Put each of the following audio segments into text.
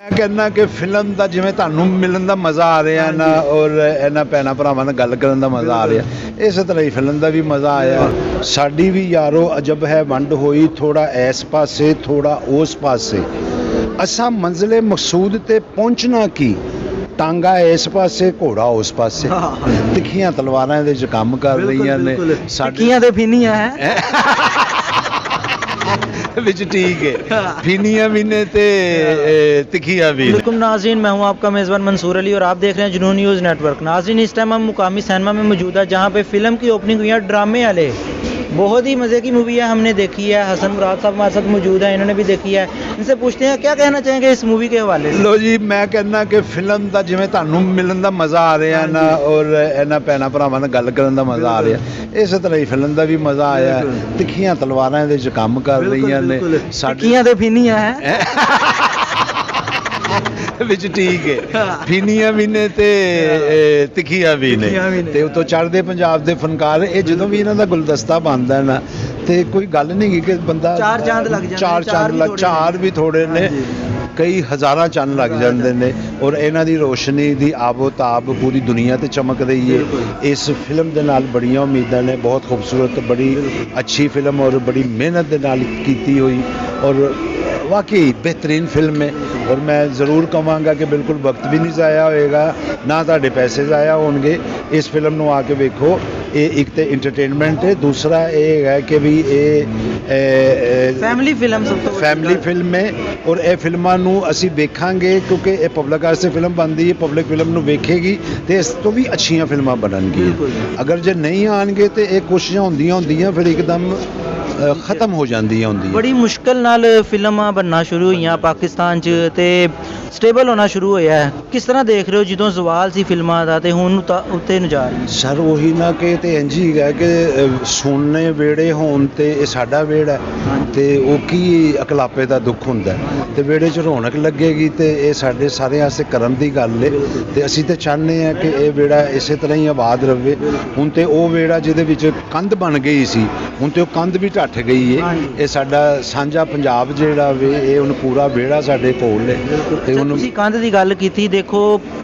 मैं कहना कि फिल्म का जिवें तुहानूं मिलन का मज़ा आ रहा ना और इन्हां भैणां भरावां नाल गल करन दा मज़ा आ रहा, इस तरह ही फिल्म का भी मज़ा आया। साडी भी यारो अजब है वंड होई, थोड़ा इस पासे थोड़ा उस पासे, असां मंजिले मकसूद ते पहुंचना की, टांगा इस पासे घोड़ा उस पासे। तिखियां तलवारां इहदे च कम कर रही ने, तिखियां ते फिनियां है विच ठीक है, फिनियां भी ने ते तिखियां भी। बिल्कुल नाज़रीन, मैं हूं आपका मेज़बान मंसूर अली और आप देख रहे हैं जुनून न्यूज़ नेटवर्क। नाज़रीन, इस टाइम हम मुकामी सिनेमा में मौजूद है जहां पे फिल्म की ओपनिंग हुई है ड्रामे वाले। बहुत ही मज़े की मूवी है, हमने देखी है। हसन मुराद साहब हमारे साथ मौजूद है, इन्होंने भी देखी है। इनसे पूछते हैं क्या कहना चाहेंगे इस मूवी के हवाले से। लो जी, मैं कहना कि फिल्म का जिवें तुहानूं मिलन का मज़ा आ रहा ना और इन्हां भैणां भरावां नाल गल करन दा मज़ा आ रहा, इस तरह ही फिल्म का भी मज़ा आया। तिखियां तलवारां इहदे च कम कर रही ने, तिखियां ते फिनियां है विच ठीक है, फिनियां भी ने ते तिखियां भी ने ते उतों चढ़दे पंजाब दे फनकार। ये जदों भी इन्हां दा गुलदस्ता बनदा ना ते कोई गल नहीं कि बंदा चार चांद लग जांदे, चार भी थोड़े ने, कई हज़ारां चंद लग जाते हैं और इन्हां दी रोशनी दी आबो ताब पूरी दुनिया ते चमक रही है। इस फिल्म दे नाल बड़ियां उम्मीदां ने, बहुत खूबसूरत बड़ी अच्छी फिल्म और बड़ी मेहनत दे नाल कीती हुई और वाकई बेहतरीन फिल्म है। और मैं ज़रूर कहांगा कि बिल्कुल वक्त भी नहीं ज़ाया होएगा, ना तुहाडे पैसे ज़ाया होणगे। इस फिल्म नूं आके वेखो, ये एक तो इंटरटेनमेंट है, दूसरा ये है कि भी ये फैमिली फिल्म, सब तो फैमिली फिल्म है और ये फिल्मां नूं असीं वेखांगे क्योंकि ये पब्लिक वास्ते फिल्म बनदी है। पब्लिक फिल्म नूं वेखेगी तो इस तो भी अच्छियां फिल्मां बननगियां। अगर जे नहीं आएंगे तो ये कोशिशां होंदियां फिर एकदम खत्म हो जांदियां होंदियां। बड़ी मुश्किल नाल फिल्मां बनना शुरू हुईयां पाकिस्तान च ते स्टेबल होना शुरू होया है। किस तरह देख रहे हो जदों सवाल सी फिल्मां दा ते हुण उत्ते न जा रही? सर वही ना कि ते इंज ही है कि सुनने वेड़े होण ते ये साडा वेड़ा ते वो की अकलापे दा दुख हुंदा ते वेड़े च रौनक लगेगी ते ये साडे सारे आस्ते करम दी गल है ते असीं ते चाहने आ कि ये वेड़ा इसे तरह ही आबाद रहे। हुण ते वो वेड़ा जिहदे विच कंध बन गई सी, हुण ते वो कंध भी ढट गई है। ये साडा साਂਝਾ पंजाब जिहड़ा वे ये हुण पूरा वेड़ा साडे कोल है ते हुण ਤੁਸੀਂ ਕੰਧ ਦੀ ਗੱਲ ਕੀਤੀ। ਦੇਖੋ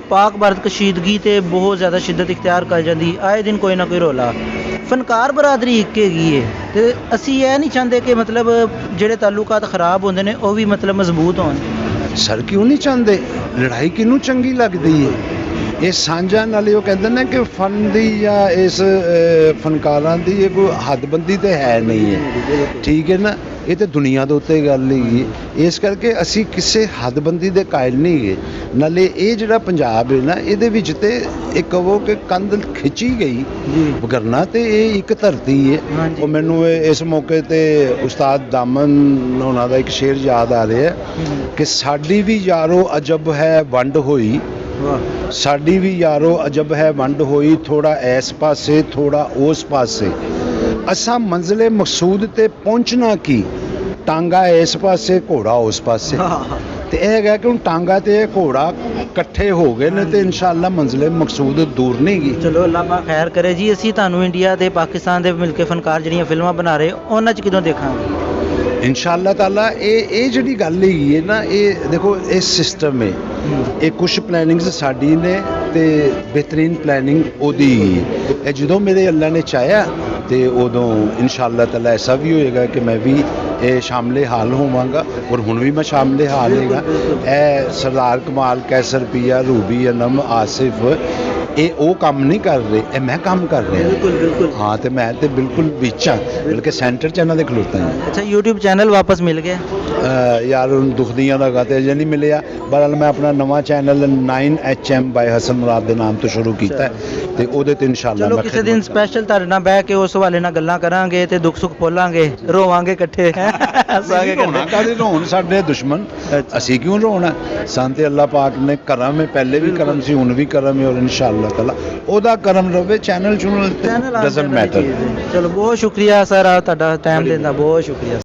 ਪਾਕ ਭਾਰਤ ਕਸ਼ੀਦਗੀ ਤੇ ਬਹੁਤ ਜ਼ਿਆਦਾ ਸ਼ਿੱਦਤ ਇਖਤਿਆਰ ਕਰ ਜਾਂਦੀ, ਆਏ ਦਿਨ ਕੋਈ ਨਾ ਕੋਈ ਰੋਲਾ। ਫਨਕਾਰ ਬਰਾਦਰੀ ਇੱਕ ਹੈਗੀ ਏ ਤੇ ਅਸੀਂ ਇਹ ਨਹੀਂ ਚਾਹੁੰਦੇ ਕਿ ਮਤਲਬ ਜਿਹੜੇ ਤਾਲੁਕਾਤ ਖਰਾਬ ਹੁੰਦੇ ਨੇ ਉਹ ਵੀ ਮਤਲਬ ਮਜ਼ਬੂਤ ਹੋਣ। ਸਰ ਕਿਉਂ ਨਹੀਂ ਚਾਹੁੰਦੇ? ਲੜਾਈ ਕਿਹਨੂੰ ਚੰਗੀ ਲੱਗਦੀ ਹੈ? ਇਹ ਸਾਂਝਾ ਨਾਲੇ ਉਹ ਕਹਿੰਦੇ ਨੇ ਕਿ ਫਨ ਦੀ ਜਾਂ ਇਸ ਫਨਕਾਰਾਂ ਦੀ ਇਹ ਕੋਈ ਹੱਦਬੰਦੀ ਤੇ ਹੈ ਨਹੀਂ ਹੈ, ਠੀਕ ਹੈ ਨਾ। ਇਹ ਤੇ ਦੁਨੀਆ ਦੇ ਉੱਤੇ ਗੱਲ ਹੈਗੀ, ਇਸ ਕਰਕੇ ਅਸੀਂ ਕਿਸੇ ਹੱਦਬੰਦੀ ਦੇ ਕਾਇਲ ਨਹੀਂ ਗਏ। ਨਾਲੇ ਇਹ ਜਿਹੜਾ ਪੰਜਾਬ ਹੈ ਨਾ ਇਹਦੇ ਵਿੱਚ ਤੇ ਇਹ ਕਹੋ ਕਿ ਕੰਧ ਖਿੱਚੀ ਗਈ ਵਗਰਨਾ ਤੇ ਇਹ ਇੱਕ ਧਰਤੀ ਹੈ। ਉਹ ਮੈਨੂੰ ਇਸ ਮੌਕੇ ਤੇ ਉਸਤਾਦ ਦਾਮਨ ਉਹਨਾਂ ਦਾ ਇੱਕ ਸ਼ੇਰ ਯਾਦ ਆ ਰਿਹਾ ਕਿ ਸਾਡੀ ਵੀ ਯਾਰੋ ਅਜਬ ਹੈ ਵੰਡ ਹੋਈ, ਸਾਡੀ ਵੀ ਯਾਰੋ ਅਜਬ ਹੈ ਵੰਡ ਹੋਈ, ਥੋੜਾ ਇਸ ਪਾਸੇ ਥੋੜਾ ਉਸ ਪਾਸੇ, ਅਸਾਂ ਮੰਜ਼ਿਲੇ ਮਕਸੂਦ ਤੇ ਪਹੁੰਚਣਾ ਕੀ, ਟਾਂਗਾ ਇਸ ਪਾਸੇ ਘੋੜਾ ਉਸ ਪਾਸੇ। ਤੇ ਇਹ ਹੈਗਾ ਕਿ ਹੁਣ ਟਾਂਗਾ ਤੇ ਘੋੜਾ ਇਕੱਠੇ ਹੋ ਗਏ ਨੇ ਤੇ ਇਨਸ਼ਾਅੱਲਾ ਮੰਜ਼ਿਲੇ ਮਕਸੂਦ ਦੂਰ ਨਹੀਂ ਗੀ। ਚਲੋ ਅੱਲਾਹ ਪਾ ਖੈਰ ਕਰੇ ਜੀ। ਅਸੀਂ ਤੁਹਾਨੂੰ ਇੰਡੀਆ ਤੇ ਪਾਕਿਸਤਾਨ ਦੇ ਮਿਲ ਕੇ ਫਨਕਾਰ ਜਿਹੜੀਆਂ ਫਿਲਮਾਂ ਬਣਾ ਰਹੇ ਉਹਨਾਂ 'ਚ ਕਿਦੋਂ ਦੇਖਾਂਗੇ? इंशाअल्लाह ताला ये जिहड़ी गल हैगी है ना, ये देखो ये सिस्टम है, ये कुछ प्लैनिंग्स साडी ने ते बेहतरीन प्लैनिंग ओदी है। जो मेरे अल्लाह ने चाहया तो उदों इंशाअल्लाह ताला ऐसा भी होएगा कि मैं भी शामिल हाल होवांगा और हुण भी मैं शामिल हाल हैगा। ए सरदार कमाल, कैसर पिया, रूबी अनम, आसिफ ये वो काम नहीं कर रहे, ये मैं काम कर रहा। बिल्कुल बिल्कुल हाँ, तो मैं तो बिल्कुल विच हाँ, बल्कि सेंटर च इन्हां दे खलोता है। अच्छा, यूट्यूब चैनल वापस मिल गया? यार दुखदियां दा गाते अजे नहीं मिलिया। बहरहाल मैं अपना नवा चैनल 9HM बाय हसन मुराद के नाम तो शुरू किया ते ओदे ते इंशाअल्लाह चलो किसी दिन स्पेशल तुहाडे नाल बैठ के उस हवाले नाल गल्लां करांगे ते दुख सुख बोलांगे, रोवांगे इकट्ठे। रोना कादे रोण, साडे दुश्मन, असीं क्यों रोना? सान ते अल्लाह पाक ने करम है, पहले भी करम सी, हुण भी करम है और इंशाअल्लाह ताला ओदा करम रवे। Channel doesn't matter. चलो बहुत शुक्रिया सर, तुहाडा टाइम देण दा बहुत शुक्रिया।